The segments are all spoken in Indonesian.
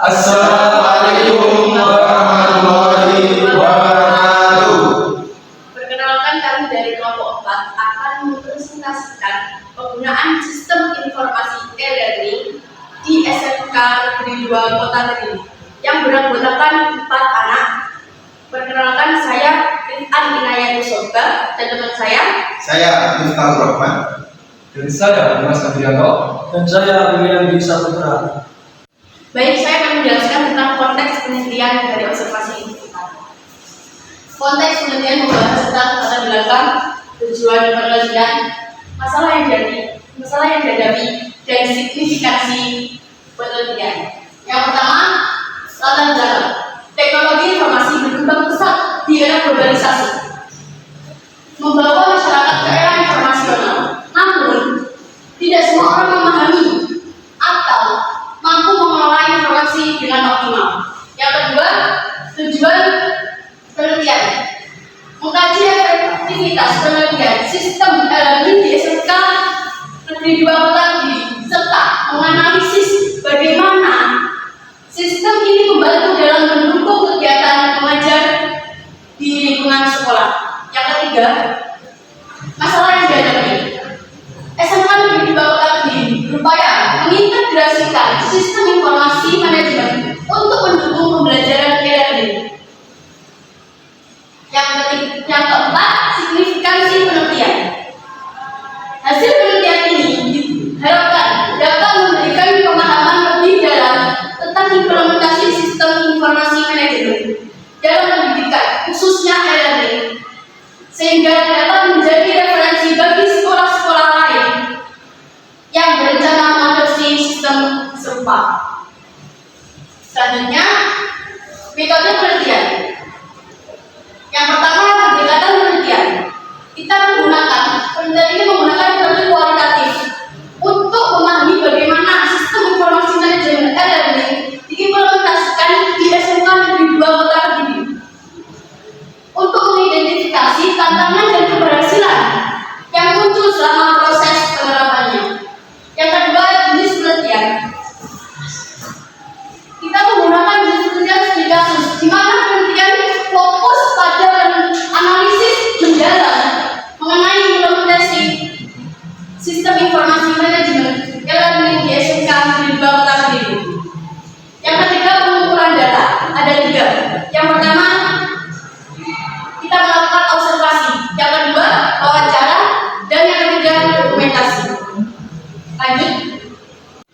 Assalamualaikum warahmatullahi wabarakatuh. Perkenalkan, kami dari kelompok 4 akan mempresentasikan penggunaan sistem informasi e-learning di SMK Negeri 2 Kota Kediri yang beranggotakan 4 anak. Perkenalkan, saya Rifan Inayat Soba dan teman saya Miftahul Rahman. Dan saya Dimas Kabrianto. Dan saya William Bisa Putra. Baik, saya akan menjelaskan tentang konteks penelitian dari observasi ini. Konteks penelitian membahas tentang latar belakang, tujuan penelitian, masalah yang dihadapi, dan signifikansi penelitian. Yang pertama, latar belakang. Teknologi informasi berkembang pesat di era globalisasi, membawa masyarakat ke era informasional. Namun, tidak semua orang memahami atau mampu mengelola informasi dengan optimal. Yang kedua, tujuan penelitian. Mengkaji efektivitas penelitian sistem e-learning di SMK Negeri 2 Kota Kediri serta menganalisis bagaimana sistem ini membantu dalam mendukung kegiatan mengajar di lingkungan sekolah. Yang ketiga, masalah yang dihadapi. SMK Negeri 2 Kota Kediri berupaya mengintegrasikan sistem informasi manajemen untuk mendukung pembelajaran e-learning. Yang keempat, signifikansi penelitian. Hasil penelitian ini diharapkan dapat memberikan pemahaman lebih dalam tentang implementasi sistem informasi manajemen dalam pendidikan, khususnya e-learning, sehingga dapat menjadi referensi bagi sekolah-sekolah lain yang berencana mengadopsi sistem serupa. Selanjutnya, metode penelitian. Yang pertama, pendekatan penelitian. Kita penelitian ini menggunakan metode kualitatif untuk memahami bagaimana sistem informasi manajemen e-learning diimplementasikan di SMK Negeri 2 Kota Kediri untuk mengidentifikasi tantangan dan keberhasilan yang muncul selama proses penerapannya. Yang kedua, jenis penelitian. Kita menggunakan jenis penelitian studi kasus, di mana penelitian fokus pada analisis mendalam mengenai implementasi sistem informasi manajemen e-learning di SMK Negeri 2 Kota Kediri. Yang ketiga, pengumpulan data. Ada 3. Yang pertama, kita melakukan observasi. Yang kedua, wawancara. Dan yang ketiga, dokumentasi. Lanjut.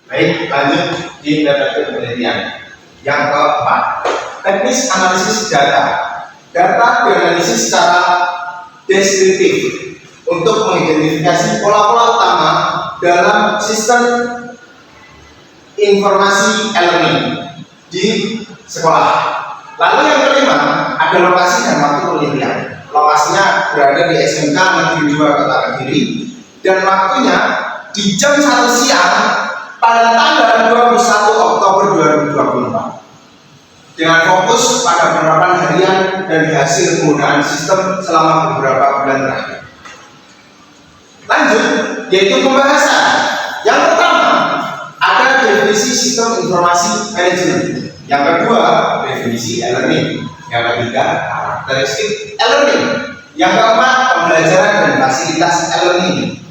Baik, lanjut di metode penelitian. Yang keempat, teknis analisis data. Data dianalisis secara deskriptif untuk mengidentifikasi pola-pola utama dalam sistem informasi e-learning di sekolah. Lalu yang kelima, ada lokasi dan waktu penelitian. Lokasinya berada di SMK Negeri 2 Kota Kediri dan waktunya di jam 1 siang pada tanggal 21 Oktober 2024 dengan fokus pada penerapan harian dan hasil penggunaan sistem selama beberapa bulan terakhir. Lanjut, yaitu pembahasan. Yang pertama, ada definisi sistem informasi manajemen. Yang kedua, definisi e-learning. Yang ketiga, karakteristik e-learning. Yang keempat, pembelajaran dan fasilitas e-learning.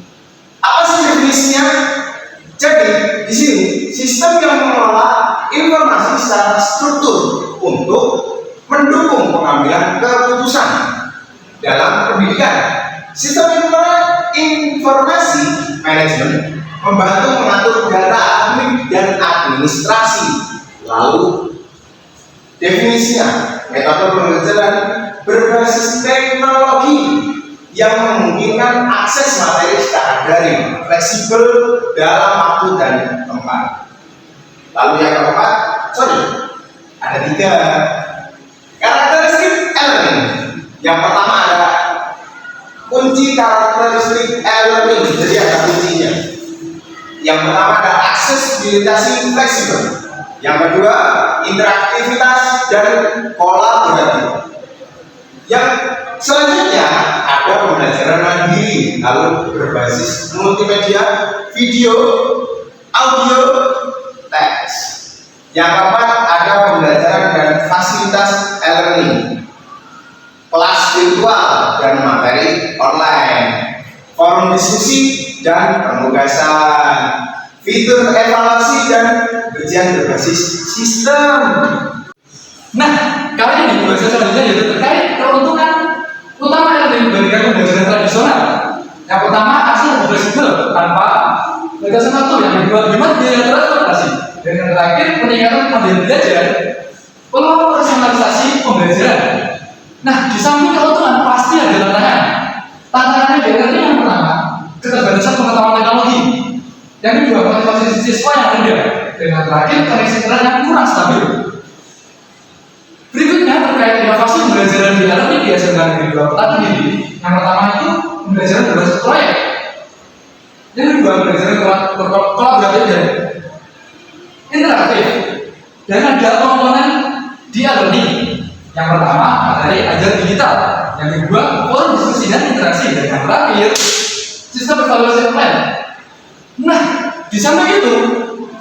Apa sih definisinya? Jadi, di sini sistem yang mengelola informasi secara struktur untuk mendukung pengambilan keputusan dalam pendidikan. Sistem informasi manajemen membantu mengatur data admin dan administrasi. Lalu definisinya, metode pembelajaran berbasis teknologi yang memungkinkan akses materi secara daring, fleksibel dalam waktu dan tempat. Lalu yang keempat, ada 3 karakteristik e-learning. Yang pertama ada kunci karakteristik e-learning, jadi ada kuncinya. Yang pertama ada aksesibilitas fleksibel. Yang kedua, interaktivitas dan kolaboratif. Yang selanjutnya ada pembelajaran mandiri, lalu berbasis multimedia, video, audio, teks. Yang keempat forum diskusi dan penugasan, fitur evaluasi dan ujian berbasis sistem. Nah, kali ini pembahasan selanjutnya yaitu terkait keuntungan utama yang dibandingkan pembelajaran tradisional. Yang pertama, aksi yang fleksibel tanpa batasan waktu. Yang kedua, gimana biaya transportasi. Dan yang terakhir, peningkatan kemandirian belajar, peluang personalisasi pembelajaran. Nah, di samping keuntungan pasti ada tantangan. Tantangannya dari yang pertama, keterbatasan pengetahuan teknologi. Yang kedua, motivasi siswa yang rendah. Dan yang terakhir, koneksi internet yang kurang stabil. Berikutnya terkait inovasi pembelajaran di alumni di SMK Negeri 2 Kota Kediri. Yang pertama itu pembelajaran berbasis proyek. Yang kedua pembelajaran kolaboratif dan interaktif. Dan ada komponen di alumni. Yang pertama materi ajar digital. Yang kedua forum diskusi dan interaksi. Dan yang terakhir sistem evaluasi online. Nah, di samping itu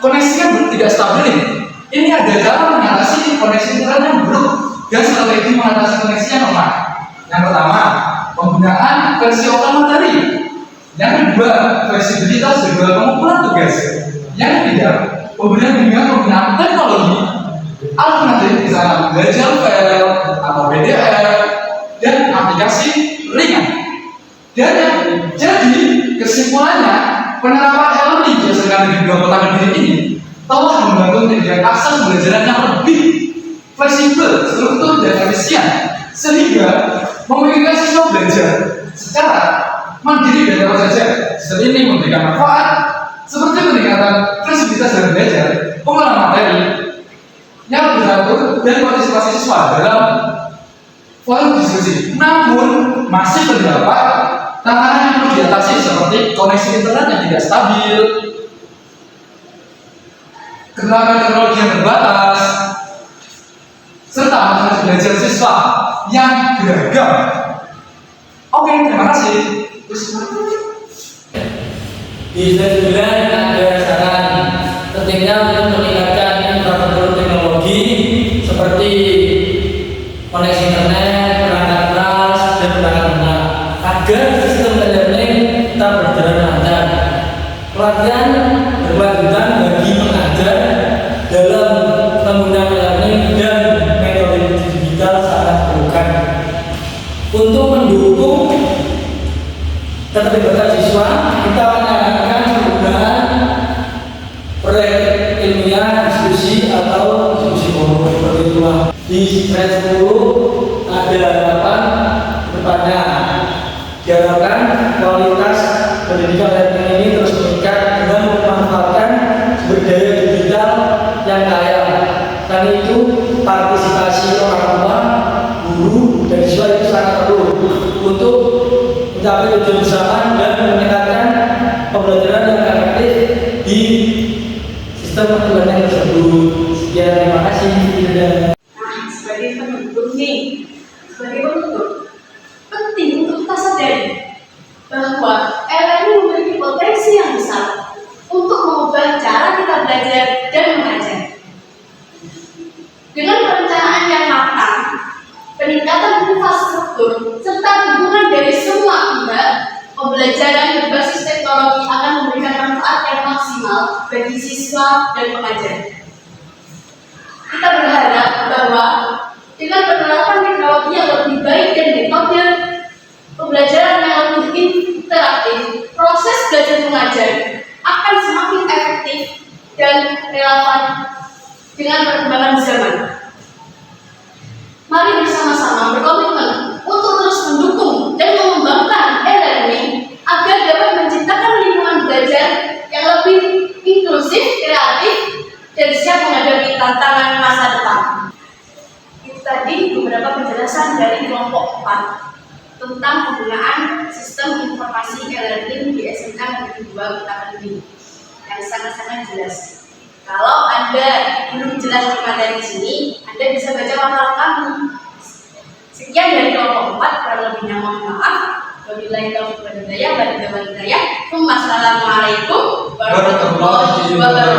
koneksi kan tidak stabil. Ini ada cara mengatasi koneksi internet yang buruk dan strategi mengatasi koneksi yang lemah. Yang pertama, penggunaan versi lokal materi. Yang kedua, fleksibilitas jadwal pengumpulan tugas. Yang ketiga, penggunaan teknologi alternatif misalnya belajar file atau PDF dan aplikasi ringan. Dan yang jadi kesimpulannya, penerapan alumni di SMK Negeri 2 Kota Kediri ini telah membantu menyediakan akses pembelajaran yang lebih fleksibel, struktur, dan efisien, sehingga memungkinkan siswa belajar secara mandiri dan apa saja. Sistem ini memberikan manfaat seperti peningkatan fleksibilitas dalam belajar, pengolahan materi yang teratur, dan partisipasi siswa dalam forum diskusi. Namun masih terdapat tantangan yang perlu diatasi seperti koneksi internet yang tidak stabil, kekuatan teknologi yang terbatas, serta metode belajar siswa yang beragam. Oke, terima kasih. Di slide 9 ada saran pentingnya untuk meningkatkan infrastruktur teknologi seperti koneksi internet, perangkat keras, dan perangkat lunak agar sistem e-learning tetap berjalan lancar. Pelatihan berkelanjutan bagi pengajar dalam penggunaan e-learning dan metode digital sangat diperlukan untuk mendukung keterlibatan siswa. Kita menyarankan penggunaan proyek ilmiah, diskusi atau diskusi forum seperti itu. Di slide 10 ada harapan kedepannya. Diharapkan kualitas pendidikan learning ini terus meningkat dengan memanfaatkan sumber daya digital yang kaya. Selain itu, partisipasi orang tua, guru, dan siswa itu sangat perlu untuk mencapai tujuan bersama dan meningkatkan pembelajaran yang efektif di sistem pembelajaran tersebut. Sekian, terima kasih. Nah, sebagai penutup penting untuk kita sadari bahwa e-learning memiliki potensi yang besar untuk mengubah cara kita belajar dan mengajar. Dengan perencanaan yang matang, peningkatan infrastruktur, serta dukungan dari semua pihak, pembelajaran berbasis teknologi akan memberikan manfaat yang maksimal bagi siswa dan pengajar. Kita berharap bahwa dengan penerapan teknologi yang lebih baik dan metode pembelajaran yang lebih interaktif, proses belajar mengajar akan semakin efektif dan relevan dengan perkembangan zaman. Mari bersama-sama berkomitmen untuk terus mendukung dan mengembangkan e-learning agar dapat menciptakan lingkungan belajar yang lebih inklusif, kreatif, dan siap menghadapi tantangan masa depan. Itu tadi beberapa penjelasan dari kelompok 4 tentang penggunaan sistem informasi e-learning di SMK Negeri 2 Kota Kediri yang sangat-sangat jelas. Kalau Anda belum jelas di materi sini, Anda bisa baca makalah kami. Sekian dari kelompok 4, kurang lebihnya mohon maaf. Wabillahi taufiq wal hidayah. Wassalamualaikum warahmatullahi wabarakatuh.